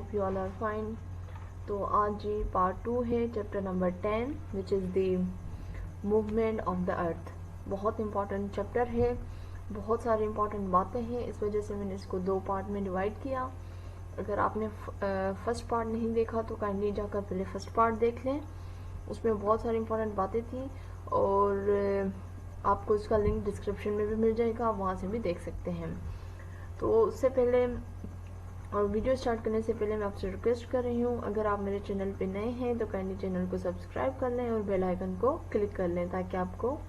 Hope you all are fine. तो आज जी पार्ट 2 है chapter number 10 which is the movement of the earth. बहुत इंपॉर्टेंट चैप्टर है, बहुत सारी इंपॉर्टेंट बातें हैं, इस वजह से मैंने इसको 2 पार्ट में डिवाइड किया। अगर आपने फर्स्ट पार्ट नहीं देखा तो काइंडली जाकर पहले फर्स्ट पार्ट देख लें, उसमें बहुत सारी इंपॉर्टेंट बातें थी और आपको इसका लिंक डिस्क्रिप्शन में भी मिल जाएगा, आप वहाँ से भी देख सकते हैं। तो उससे पहले और वीडियो स्टार्ट करने से पहले मैं आपसे रिक्वेस्ट कर रही हूँ, अगर आप मेरे चैनल पे नए हैं तो काइंडली चैनल को सब्सक्राइब कर लें और बेल आइकन को क्लिक कर लें ताकि आपको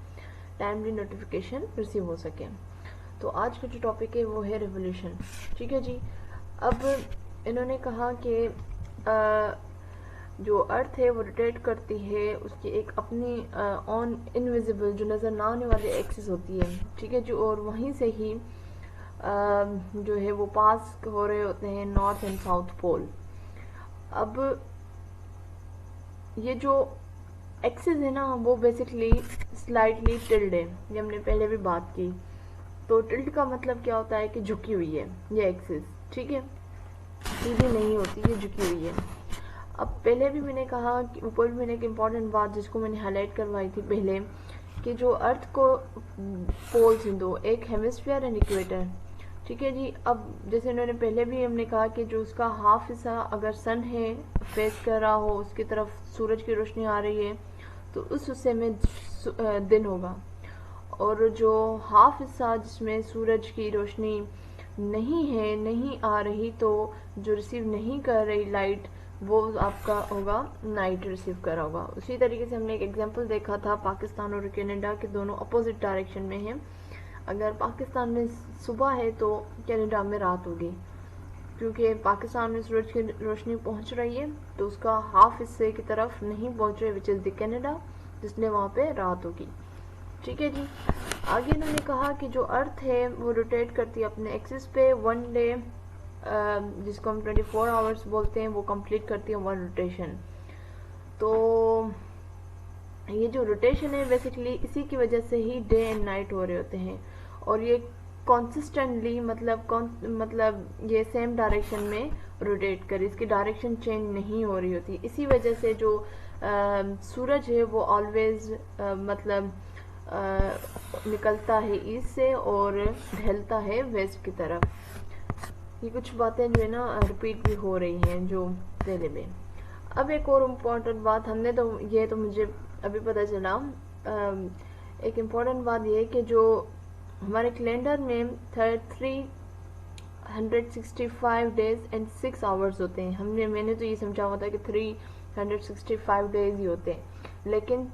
टाइमली नोटिफिकेशन रिसीव हो सके। तो आज का जो टॉपिक है वो है रिवोल्यूशन। ठीक है जी। अब इन्होंने कहा कि जो अर्थ है वो रोटेट करती है, उसकी एक अपनी ऑन इनविजिबल जो नज़र ना आने वाली एक्सिस होती है। ठीक है जी। और वहीं से ही जो है वो पास हो रहे होते हैं नॉर्थ एंड साउथ पोल। अब ये जो एक्सिस है ना वो बेसिकली स्लाइटली टिल्ड है, ये हमने पहले भी बात की। तो टिल्ड का मतलब क्या होता है कि झुकी हुई है ये एक्सिस। ठीक है, सीधी नहीं होती, ये झुकी हुई है। अब पहले भी मैंने कहा कि ऊपर भी मैंने एक इम्पॉर्टेंट बात जिसको मैंने हाईलाइट करवाई थी पहले, कि जो अर्थ को पोल्स हैं दो, एक हेमिस्फीयर एंड इक्वेटर। ठीक है जी। अब जैसे उन्होंने पहले भी हमने कहा कि जो उसका हाफ हिस्सा अगर सन है फेस कर रहा हो, उसकी तरफ सूरज की रोशनी आ रही है तो उस हिस्से में दिन होगा, और जो हाफ हिस्सा जिसमें सूरज की रोशनी नहीं है, नहीं आ रही, तो जो रिसीव नहीं कर रही लाइट, वो आपका होगा नाइट रिसीव कर रहा होगा। उसी तरीके से हमने एक एग्जांपल देखा था, पाकिस्तान और कनाडा के दोनों अपोजिट डायरेक्शन में हैं। अगर पाकिस्तान में सुबह है तो कनाडा में रात होगी, क्योंकि पाकिस्तान में सूरज की रोशनी पहुंच रही है तो उसका हाफ हिस्से की तरफ नहीं पहुंच रही, विच इज़ द कनाडा, जिसने वहाँ पे रात होगी। ठीक है जी। आगे इन्होंने कहा कि जो अर्थ है वो रोटेट करती है अपने एक्सिस पे। वन डे जिसको हम 24 आवर्स बोलते हैं वो कंप्लीट करती है वन रोटेशन। तो ये जो रोटेशन है बेसिकली इसी की वजह से ही डे एंड नाइट हो रहे होते हैं, और ये कॉन्सिस्टेंटली मतलब ये सेम डायरेक्शन में रोटेट करे, इसकी डायरेक्शन चेंज नहीं हो रही होती। इसी वजह से जो सूरज है वो ऑलवेज मतलब निकलता है ईस्ट से और ढलता है वेस्ट की तरफ। ये कुछ बातें जो है ना रिपीट भी हो रही हैं जो पहले में। अब एक और इम्पोर्टेंट बात हमने तो ये तो मुझे अभी पता चला, एक इम्पोर्टेंट बात ये कि जो हमारे कैलेंडर में 365 डेज एंड 6 आवर्स होते हैं। मैंने तो ये समझा हुआ था कि 365 डेज ही होते हैं, लेकिन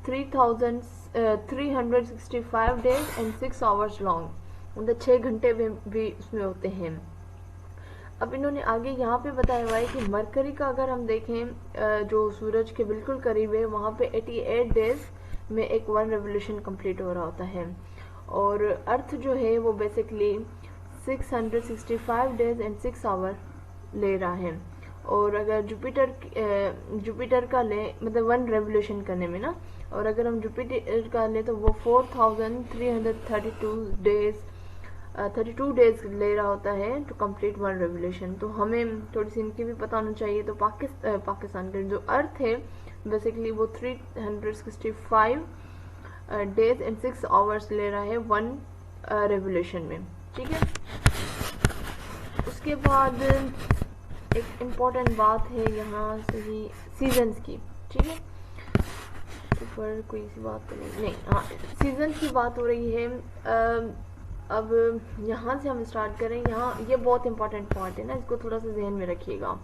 365 डेज एंड 6 आवर्स लॉन्ग, मतलब 6 घंटे भी उसमें होते हैं। अब इन्होंने आगे यहाँ पे बताया हुआ है कि मरकरी का अगर हम देखें जो सूरज के बिल्कुल करीब है, वहाँ पे 88 डेज में एक वन रेवोल्यूशन कंप्लीट हो रहा होता है, और अर्थ जो है वो बेसिकली 665 डेज एंड 6 आवर ले रहा है। और अगर जुपिटर का ले मतलब वन रेवोल्यूशन करने में ना, और अगर हम जुपिटर का ले तो वो 32 डेज ले रहा होता है टू कंप्लीट वन रेवोल्यूशन। तो हमें थोड़ी सी इनकी भी पता होना चाहिए। तो पाकिस्तान का जो अर्थ है बेसिकली वो 365 डेज एंड 6 आवर्स ले रहा है वन रेवोल्यूशन में। ठीक है। उसके बाद एक इम्पॉर्टेंट बात है यहाँ से ही सीजन्स की। ठीक है, ऊपर कोई सी बात तो नहीं, हाँ सीजन की बात हो रही है। अब यहाँ से हम स्टार्ट करें। यहाँ ये बहुत इंपॉर्टेंट पॉइंट है ना, इसको थोड़ा सा ध्यान में रखिएगा।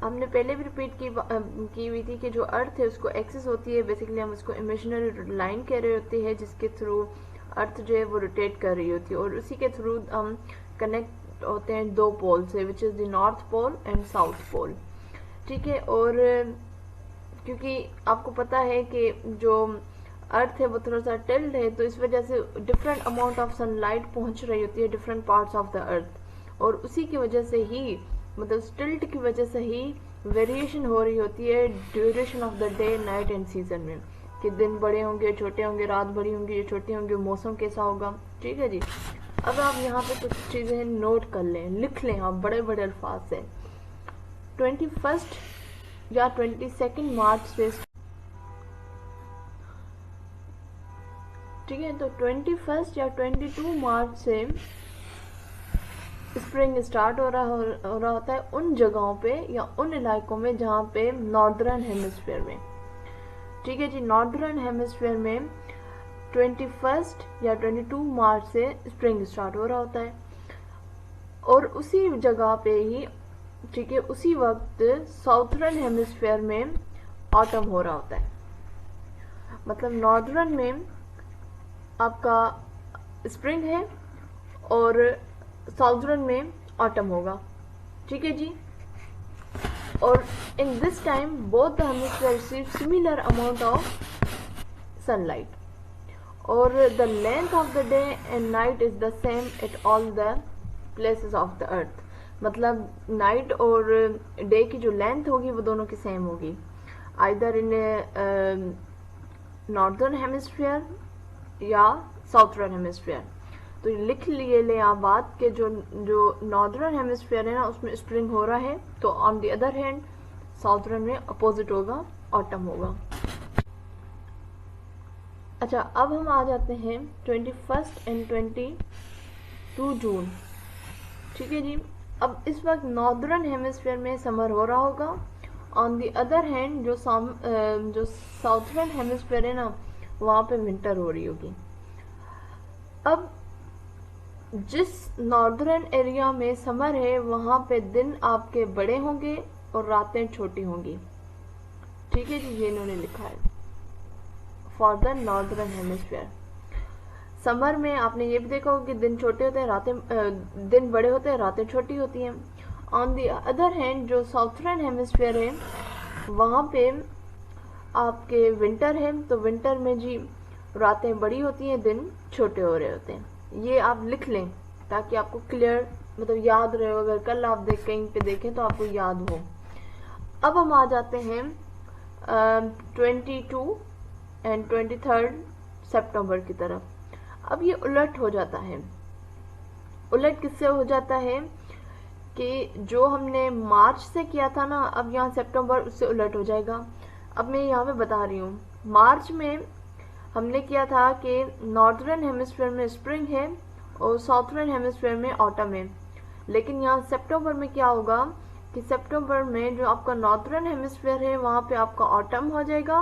हमने पहले भी रिपीट की हुई थी कि जो अर्थ है उसको एक्सिस होती है, बेसिकली हम उसको इमेजिनरी लाइन कह रहे होते हैं, जिसके थ्रू अर्थ जो है वो रोटेट कर रही होती है, और उसी के थ्रू हम कनेक्ट होते हैं दो पोल से, which is the north pole and south pole. ठीक है। और क्योंकि आपको पता है कि जो अर्थ है वो थोड़ा सा टिल्ड है, तो इस वजह से डिफरेंट अमाउंट ऑफ सनलाइट पहुंच रही होती है डिफरेंट पार्ट्स ऑफ द अर्थ, और उसी की वजह से ही मतलब टिल्ट की वजह से ही वेरिएशन हो रही होती है duration of the day night and season में, कि दिन बड़े होंगे छोटे होंगे, रात बड़ी होंगी या छोटी होंगी, मौसम कैसा होगा। ठीक है जी। अब आप यहाँ पे कुछ चीज़ें नोट कर लें, लिख लें आप बड़े बड़े अल्फाज से। 21 या 22 मार्च से, ठीक है, तो 21 या 22 मार्च से स्प्रिंग स्टार्ट हो रहा होता है उन जगहों पे या उन इलाकों में जहाँ पे नॉर्दर्न हेमिस्फीयर में, ठीक है जी, नॉर्दर्न हेमिस्फीयर में 21 या 22 मार्च से स्प्रिंग स्टार्ट हो रहा होता है। और उसी जगह पे ही, ठीक है, उसी वक्त साउथर्न हेमिस्फीयर में ऑटम हो रहा होता है। मतलब नॉर्दर्न में आपका स्प्रिंग है और साउथर्न में ऑटम होगा, ठीक है जी। और in this time both the hemisphere receive similar amount of sunlight और the length of the day and night is the same at all the places of the earth. मतलब नाइट और day की जो लेंथ होगी वो दोनों की same होगी, आइदर इन नॉर्दर्न हेमिस्फीयर या साउथर्न हेमिस्फीयर। तो लिख लिए ले आप बात के जो नॉर्दर्न हेमिस्फीयर है ना उसमें स्प्रिंग हो रहा है, तो on the other hand southern में अपोजिट होगा, ऑटम होगा। अच्छा, अब हम आ जाते हैं 21 एंड 22 जून, ठीक है जी। अब इस वक्त नॉर्दर्न हेमिस्फीयर में समर हो रहा होगा, ऑन द अदर हैंड जो साउथर्न हेमिस्फीयर है ना वहाँ पे विंटर हो रही होगी। अब जिस नॉर्दर्न एरिया में समर है वहाँ पे दिन आपके बड़े होंगे और रातें छोटी होंगी, ठीक है जी, ये इन्होंने लिखा है for the northern hemisphere. Summer में आपने ये भी देखा होगा कि दिन छोटे होते हैं, रातें दिन बड़े होते हैं, रातें छोटी होती हैं। ऑन द अदर हैंड जो साउथर्न हेमिस्फीयर है वहाँ पे आपके विंटर है, तो विंटर में जी रातें बड़ी होती हैं, दिन छोटे हो रहे होते हैं। ये आप लिख लें ताकि आपको क्लियर मतलब याद रहे, अगर कल आप कहीं पे देखें तो आपको याद हो। अब हम आ जाते हैं 22 एंड 23 सितंबर की तरफ। अब ये उलट हो जाता है। उलट किससे हो जाता है कि जो हमने मार्च से किया था ना, अब यहाँ सितंबर उससे उलट हो जाएगा। अब मैं यहाँ पे बता रही हूँ, मार्च में हमने किया था कि नॉर्दर्न हेमिस्फीयर में स्प्रिंग है और साउथर्न हेमिस्फीयर में ऑटम है। लेकिन यहाँ सितंबर में क्या होगा कि सितंबर में जो आपका नॉर्दर्न हेमिस्फीयर है वहाँ पे आपका ऑटम हो जाएगा,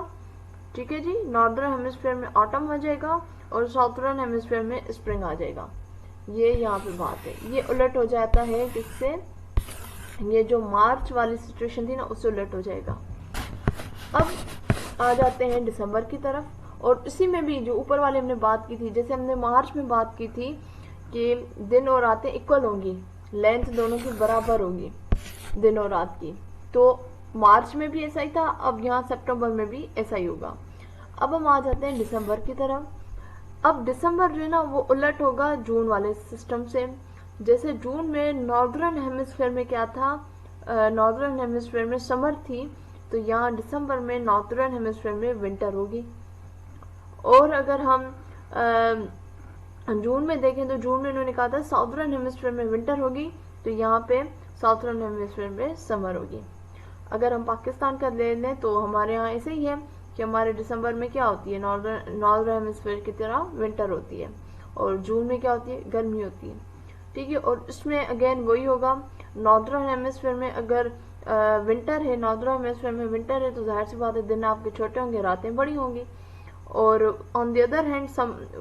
ठीक है जी, नॉर्दर्न हेमिस्फीयर में ऑटम हो जाएगा और साउथर्न हेमिस्फीयर में स्प्रिंग आ जाएगा। ये यहाँ पे बात है, ये उलट हो जाता है किससे, ये जो मार्च वाली सिचुएशन थी ना उससे उलट हो जाएगा। अब आ जाते हैं दिसंबर की तरफ, और इसी में भी जो ऊपर वाले हमने बात की थी, जैसे हमने मार्च में बात की थी कि दिन और रातें इक्वल होंगी, लेंथ दोनों की बराबर होगी दिन और रात की, तो मार्च में भी ऐसा ही था, अब यहाँ सितंबर में भी ऐसा ही होगा। अब हम आ जाते हैं दिसंबर की तरफ। अब दिसंबर जो है ना वो उलट होगा जून वाले सिस्टम से। जैसे जून में नॉर्दर्न हेमिस्फीयर में क्या था, नॉर्दर्न हेमिस्फीयर में समर थी, तो यहाँ दिसंबर में नॉर्दर्न हेमिस्फीयर में विंटर होगी। और अगर हम जून में देखें तो जून में इन्होंने कहा था साउथर्न हेमिस्फीयर में विंटर होगी, तो यहाँ पे साउथर्न हेमिस्फीयर में समर होगी। अगर हम पाकिस्तान का ले लें तो हमारे यहाँ ऐसे ही है कि हमारे दिसंबर में क्या होती है, नॉर्दर्न हेमिस्फीयर की तरह विंटर होती है, और जून में क्या होती है, गर्मी होती है, ठीक है। और इसमें अगेन वही होगा, नॉर्दर्न हेमिस्फीयर में अगर विंटर है, नॉर्दर्न हेमिस्फीयर में विंटर है, तो जाहिर सी बात है दिन आपके छोटे होंगे, रातें बड़ी होंगी। और ऑन द अदर हैंड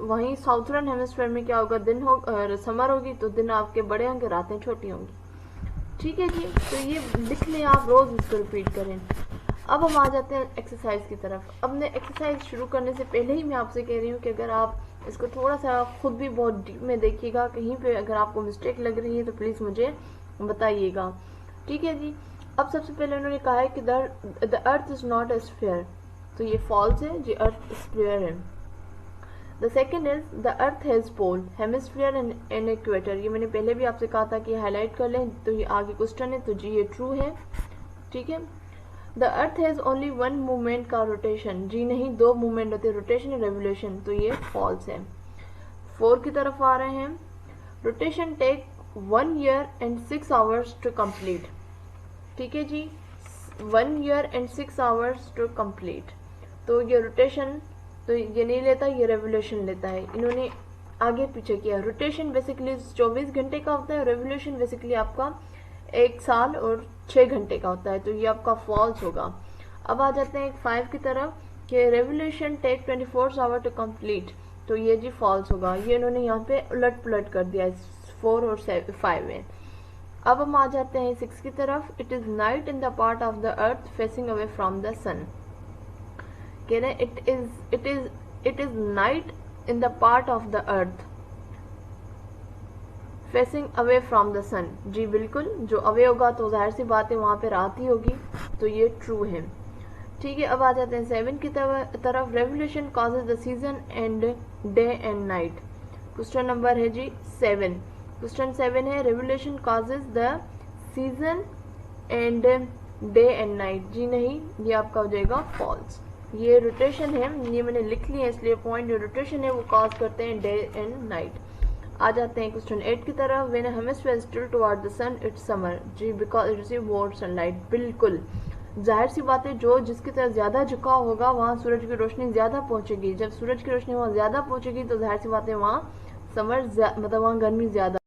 वहीं साउथर्न हेमिस्फीयर में क्या होगा, दिन हो समर होगी, तो दिन आपके बड़े होंगे, रातें छोटी होंगी, ठीक है जी। तो ये लिख लें आप, रोज इसको रिपीट करें। अब हम आ जाते हैं एक्सरसाइज की तरफ। अब मैं एक्सरसाइज शुरू करने से पहले ही मैं आपसे कह रही हूँ कि अगर आप इसको थोड़ा सा खुद भी बहुत डीप में देखिएगा, कहीं पे अगर आपको मिस्टेक लग रही है तो प्लीज़ मुझे बताइएगा, ठीक है जी। अब सबसे पहले उन्होंने कहा है कि the earth is not a sphere, तो ये फॉल्स है जी, अर्थ स्फीयर है। The second is the earth has pole, hemisphere and equator, ये मैंने पहले भी आपसे कहा था कि हाईलाइट कर लें, तो ये आगे क्वेश्चन है, तो जी ये ट्रू है, ठीक है। The earth has only one movement का रोटेशन, जी नहीं, दो मूवमेंट होते हैं, रोटेशन और रेवोल्यूशन, तो ये फॉल्स है। 4 की तरफ आ रहे हैं। Rotation take 1 year and 6 hours to complete, ठीक है जी। 1 year and 6 hours to complete. तो ये रोटेशन तो ये नहीं लेता, ये रेवोल्यूशन लेता है। इन्होंने आगे पीछे किया। रोटेशन बेसिकली 24 घंटे का होता है, रेवोल्यूशन बेसिकली आपका 1 साल और 6 घंटे का होता है, तो ये आपका फॉल्स होगा। अब आ जाते हैं 5 की तरफ कि revolution take 24 hour to complete, तो ये जी फॉल्स होगा। ये इन्होंने यहाँ पे उलट पुलट कर दिया 4 और 5 में। अब हम आ जाते हैं 6 की तरफ। It is night in the part of the earth facing away from the sun. कह रहे it is night in the part of the earth facing away from the sun. जी बिल्कुल, जो अवे होगा तो जाहिर सी बात है वहां पे रात ही होगी, तो ये ट्रू है। ठीक है, अब आ जाते हैं 7 की तरफ। Revolution causes the season and day and night. Question number है जी 7। क्वेश्चन 7 है revolution causes the season and day and night. जी नहीं, ये आपका हो जाएगा फॉल्स। ये रोटेशन है, ये मैंने लिख लिया इसलिए पॉइंट। जो रोटेशन है वो कॉज करते हैं डे एंड नाइट। आ जाते हैं क्वेश्चन 8 की तरफ। When a hemisphere is tilt toward the sun it's summer. जी because it receive more sunlight. बिल्कुल, जाहिर सी बात है, जो जिसकी तरफ ज्यादा झुकाव होगा वहां सूरज की रोशनी ज्यादा पहुंचेगी। जब सूरज की रोशनी वहां ज्यादा पहुंचेगी तो जाहिर सी बात है वहां समर मतलब वहां गर्मी ज्यादा।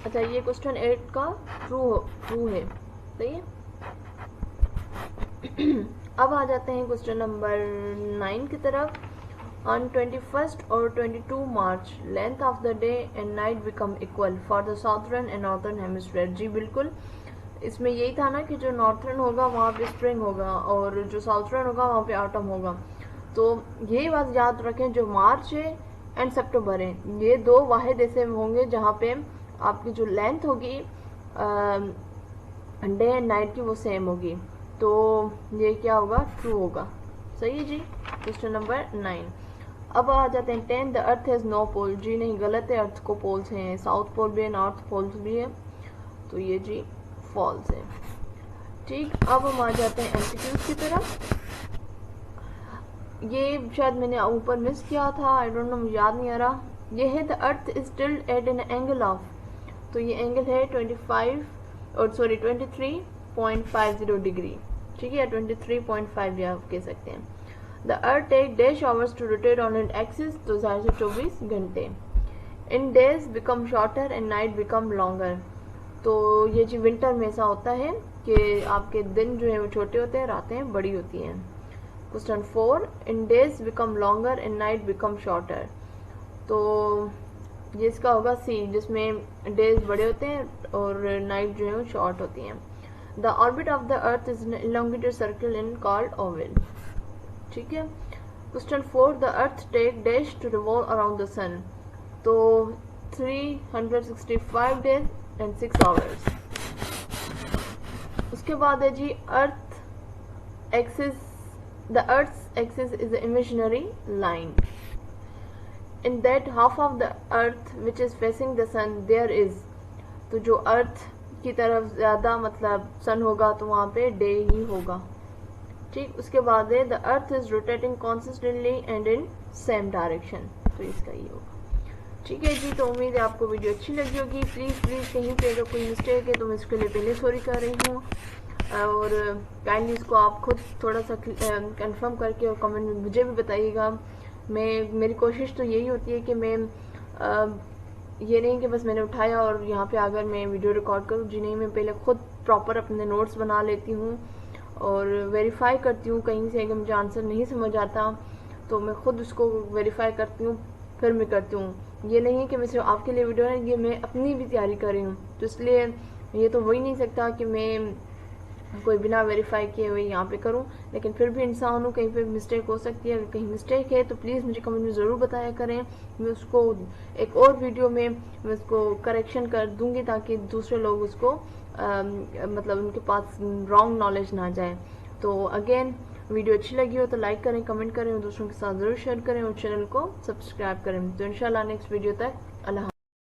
अच्छा, ये क्वेश्चन 8 का ट्रू है, सही है। अब आ जाते हैं क्वेश्चन नंबर 9 की तरफ। On 21st or 22 March, length of the day and night become equal for the southern and northern hemisphere। जी बिल्कुल, इसमें यही था ना कि जो नॉर्थर्न होगा वहाँ पे स्प्रिंग होगा और जो साउथर्न होगा वहाँ पे ऑटम होगा। तो यही बात याद रखें, जो मार्च है एंड सितंबर है, ये 2 वाहिद ऐसे होंगे जहाँ पे आपकी जो लेंथ होगी डे एंड नाइट की वो सेम होगी। तो ये क्या होगा, ट्रू होगा। सही है जी, क्वेश्चन नंबर 9। अब आ जाते हैं 10। द अर्थ हैज नो पोल। जी नहीं, गलत है, अर्थ को पोल्स हैं, साउथ पोल भी है, नॉर्थ पोल्स भी है, तो ये जी फॉल्स है। ठीक, अब हम आ जाते हैं एमसीक्यूज की तरफ। ये शायद मैंने ऊपर मिस किया था, आई डोंट नो, मुझे याद नहीं आ रहा। ये है the earth is tilt at an angle of, तो ये एंगल है 23.50 डिग्री। ठीक है, 23.5 या आप कह सकते हैं। The earth take dash hours to rotate on an axis, तो जाहिर से 24 घंटे। In days become shorter and night become longer. तो ये जी विंटर में ऐसा होता है कि आपके दिन जो है वो छोटे होते हैं, रातें बड़ी होती हैं। Question 4। In days become longer and night become shorter. तो ये इसका होगा सी, जिसमें डेज बड़े होते हैं और नाइट जो है वो शॉर्ट होती हैं। The orbit of the earth is an elongated circle in called oval. ठीक है। Question 4। The earth take dash to revolve around the sun, तो 365 डेज एंड 6 आवर्स। उसके बाद है जी earth axis. The earth axis is a imaginary line in that half of the earth which is facing the sun there is. तो जो अर्थ की तरफ ज्यादा मतलब सन होगा तो वहां पे डे ही होगा। ठीक, उसके बाद है the earth is rotating consistently and in same direction, तो इसका ये होगा। ठीक है जी, तो उम्मीद है आपको वीडियो अच्छी लगी होगी। प्लीज़ कहीं पे अगर कोई मिस्टेक है तो मैं इसके लिए पहले सॉरी कर रही हूँ, और काइंडली इसको आप खुद थोड़ा सा कंफर्म करके और कमेंट में मुझे भी बताइएगा। मेरी कोशिश तो यही होती है कि मैं ये नहीं कि बस मैंने उठाया और यहाँ पे आकर मैं वीडियो रिकॉर्ड करूँ। जी नहीं, मैं पहले खुद प्रॉपर अपने नोट्स बना लेती हूँ और वेरीफाई करती हूँ। कहीं से अगर मुझे आंसर नहीं समझ आता तो मैं खुद उसको वेरीफाई करती हूँ, फिर मैं करती हूँ। ये नहीं है कि मैं सिर्फ आपके लिए वीडियो है, ये मैं अपनी भी तैयारी कर रही हूँ, तो इसलिए ये तो हो ही नहीं सकता कि मैं कोई बिना वेरीफाई किए हुए यहाँ पे करूँ। लेकिन फिर भी इंसान हूँ, कहीं पे मिस्टेक हो सकती है। अगर कहीं मिस्टेक है तो प्लीज़ मुझे कमेंट में ज़रूर बताया करें। मैं उसको एक और वीडियो में मैं उसको करेक्शन कर दूंगी ताकि दूसरे लोग उसको मतलब उनके पास रॉन्ग नॉलेज ना जाए। तो अगेन, वीडियो अच्छी लगी हो तो लाइक करें, कमेंट करें और दूसरों के साथ ज़रूर शेयर करें और चैनल को सब्सक्राइब करें। तो इंशाल्लाह नेक्स्ट वीडियो तक अल्लाह।